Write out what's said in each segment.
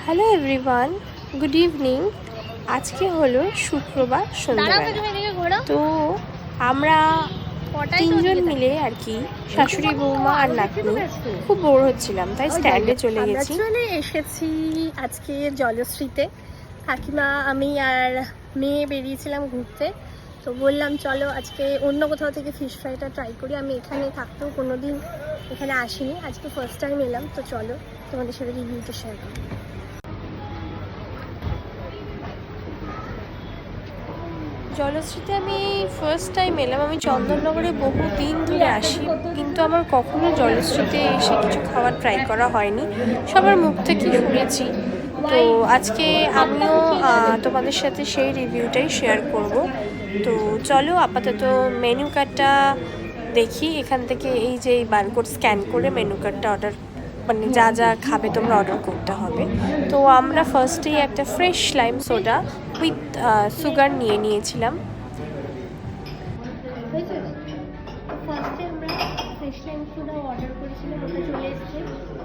Hello everyone, good evening. আজকে হলো শুক্রবার সন্ধ্যাবেলা। তো আমরা তিনজন মিলে আর কি শাশুড়ি বৌমা আর নাতনি খুব বোর হচ্ছিলাম, তাই স্ট্যান্ডে চলে গেছি। চলে এসেছি আজকে জলশ্রীতে। কাকিমা, আমি আর মেয়ে বেরিয়েছিলাম ঘুরতে। তো বললাম চলো আজকে অন্য কোথাও থেকে ফিশ ফ্রাইটা ট্রাই করি। আমি এখানে থাকতেও কোনো দিন এখানে আসিনি, আজকে ফার্স্ট টাইম এলাম। তো চলো তোমাদের সাথে রিভিউটা শেয়ার করি। জলশ্রীতে আমি ফার্স্ট টাইম এলাম। আমি চন্দননগরে বহু দিন ধরে আসি, কিন্তু আমার কখনো জলশ্রীতে এসে কিছু খাবার ট্রাই করা হয়নি, সবার মুখ থেকে শুনেছি। তো আজকে আমিও তোমাদের সাথে সেই রিভিউটাই শেয়ার করব। তো চলো আপাতত মেনু কার্ডটা দেখি। এখান থেকে এই যে এই বারকোড স্ক্যান করে মেনু কার্ডটা অর্ডার, মানে যা যা খাবে তোমরা অর্ডার করতে হবে। তো আমরা ফার্স্টেই একটা fresh lime soda with sugar নিয়েছিলাম। ফার্স্টে আমরা ফ্রেশ লাইম সোডা অর্ডার করেছিলাম, ওটা চলে এসেছে।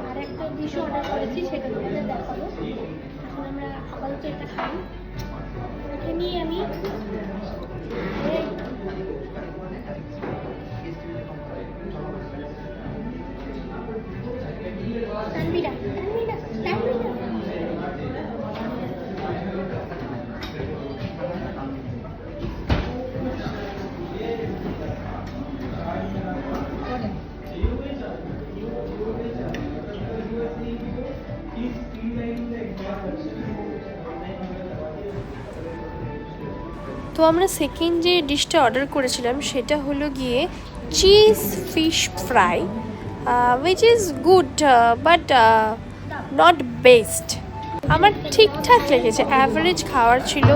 আর একটা ডিশও অর্ডার করেছি, সেটা তোমাদের দেখাবো। এখন আমরা আপাতত এটা খাই। ওকে নিয়ে আমি তানবিরা তানবিরা তানবিরা তো আমরা সেকেন্ড যে ডিশটা অর্ডার করেছিলাম সেটা হলো গিয়ে cheese fish fry, which is good but not best. আমার ঠিকঠাক লেগেছে, অ্যাভারেজ খাওয়ার ছিল,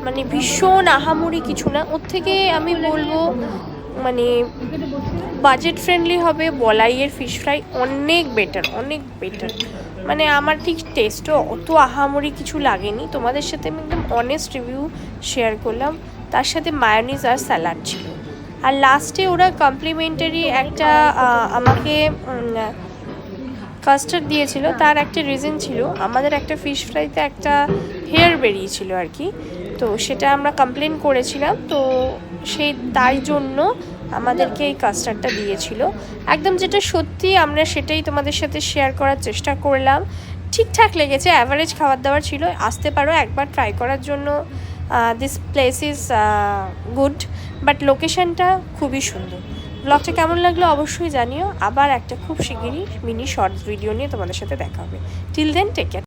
মানে ভীষণ আহামরি কিছু না। ওর থেকে আমি বলবো মানে বাজেট ফ্রেন্ডলি হবে বলাইয়ের ফিশ ফ্রাই অনেক বেটার, অনেক বেটার। মানে আমার ঠিক টেস্টও অত আহামরি কিছু লাগেনি। তোমাদের সাথে আমি একদম অনেস্ট রিভিউ শেয়ার করলাম। তার সাথে মায়োনিজ আর স্যালাড ছিল। আর লাস্টে ওরা কমপ্লিমেন্টারি একটা আমাকে কাস্টার্ড দিয়েছিল। তার একটা রিজন ছিল, আমাদের একটা ফিশ ফ্রাইতে একটা হেয়ার বেরিয়েছিল আর কি। তো সেটা আমরা কমপ্লেন করেছিলাম, তো তাই জন্য আমাদেরকে এই কাস্টার্ডটা দিয়েছিল। একদম যেটা সত্যি আমরা সেটাই তোমাদের সাথে শেয়ার করার চেষ্টা করলাম। ঠিকঠাক লেগেছে, অ্যাভারেজ খাবার দাবার ছিল। আসতে পারো একবার ট্রাই করার জন্য। This place is good, but লোকেশনটা খুবই সুন্দর। ব্লগটা কেমন লাগলো অবশ্যই জানিও। আবার একটা খুব শিগগিরই মিনি শর্টস ভিডিও নিয়ে তোমাদের সাথে দেখা হবে। Till then take care.